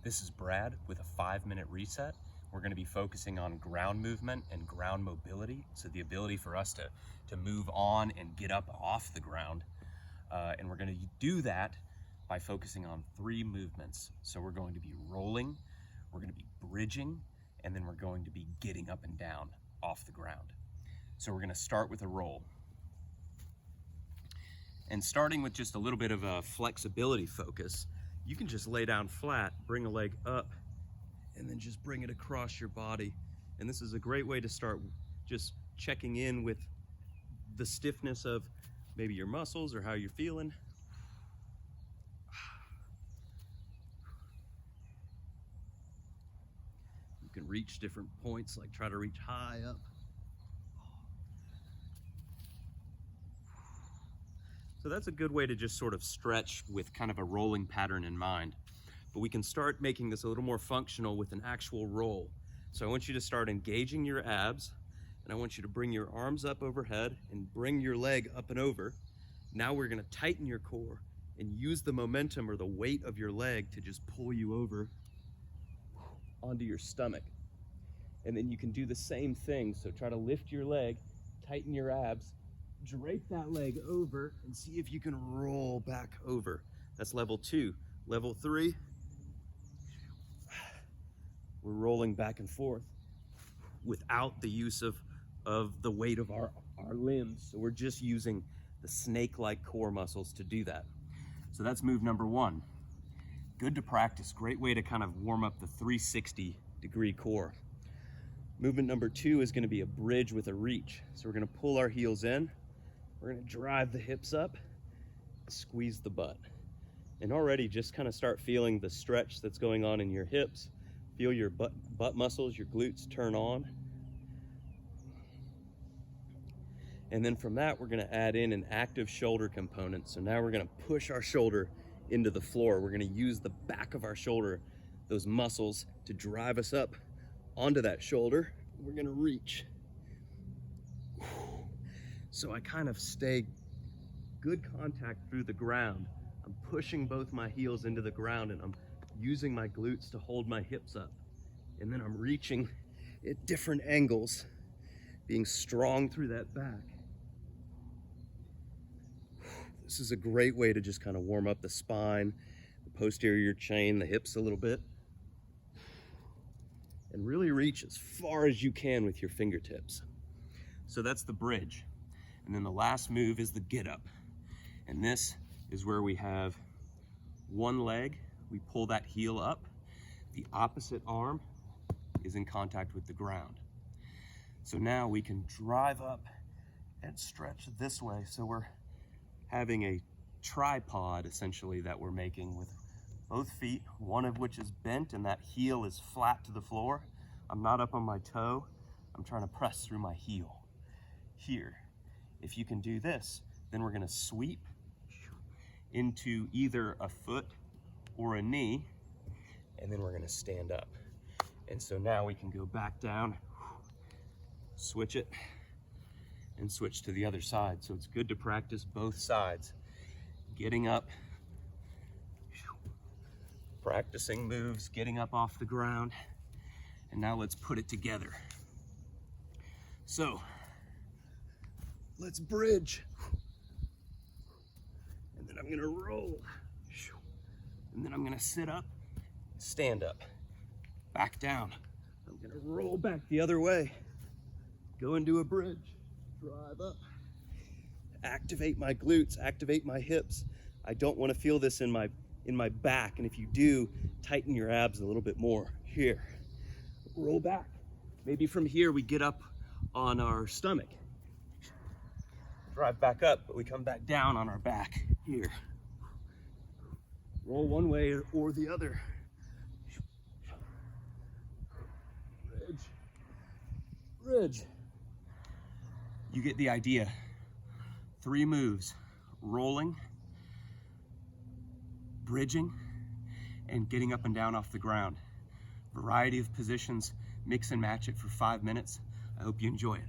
This is Brad with a 5-minute reset. We're going to be focusing on ground movement and ground mobility, so the ability for us to move on and get up off the ground. And we're going to do that by focusing on 3 movements. So we're going to be rolling, we're going to be bridging, and then we're going to be getting up and down off the ground. So we're going to start with a roll. And starting with just a little bit of a flexibility focus, you can just lay down flat, bring a leg up, and then just bring it across your body. And this is a great way to start just checking in with the stiffness of maybe your muscles or how you're feeling. You can reach different points, like try to reach high up. So that's a good way to just sort of stretch with kind of a rolling pattern in mind. But we can start making this a little more functional with an actual roll. So I want you to start engaging your abs, and I want you to bring your arms up overhead and bring your leg up and over. Now we're gonna tighten your core and use the momentum or the weight of your leg to just pull you over onto your stomach. And then you can do the same thing. So try to lift your leg, tighten your abs, drape that leg over, and see if you can roll back over. That's level 2. Level 3, we're rolling back and forth without the use of the weight of our limbs. So we're just using the snake-like core muscles to do that. So that's move number 1. Good to practice, great way to kind of warm up the 360-degree core. Movement number 2 is going to be a bridge with a reach. So we're going to pull our heels in, we're going to drive the hips up, squeeze the butt. And already just kind of start feeling the stretch that's going on in your hips. Feel your butt muscles, your glutes turn on. And then from that, we're going to add in an active shoulder component. So now we're going to push our shoulder into the floor. We're going to use the back of our shoulder, those muscles, to drive us up onto that shoulder. We're going to reach. So I kind of stay good contact through the ground. I'm pushing both my heels into the ground, and I'm using my glutes to hold my hips up. And then I'm reaching at different angles, being strong through that back. This is a great way to just kind of warm up the spine, the posterior chain, the hips a little bit. And really reach as far as you can with your fingertips. So that's the bridge. And then the last move is the get up. And this is where we have one leg, we pull that heel up, the opposite arm is in contact with the ground. So now we can drive up and stretch this way. So we're having a tripod essentially that we're making with both feet, one of which is bent and that heel is flat to the floor. I'm not up on my toe, I'm trying to press through my heel. Here, if you can do this, then we're gonna sweep into either a foot or a knee, and then we're gonna stand up. And so now we can go back down, switch it, and switch to the other side. So it's good to practice both sides. Getting up, practicing moves, getting up off the ground, and now let's put it together. So, let's bridge. And then I'm gonna roll. And then I'm gonna sit up, stand up, back down. I'm gonna roll back the other way, go into a bridge, drive up, activate my glutes, activate my hips. I don't wanna feel this in my back, and if you do, tighten your abs a little bit more. Here, roll back. Maybe from here we get up on our stomach. Drive back up, but we come back down on our back. Here. Roll one way or the other. Bridge. Bridge. You get the idea. 3 moves: rolling, bridging, and getting up and down off the ground. Variety of positions, mix and match it for 5 minutes. I hope you enjoy it.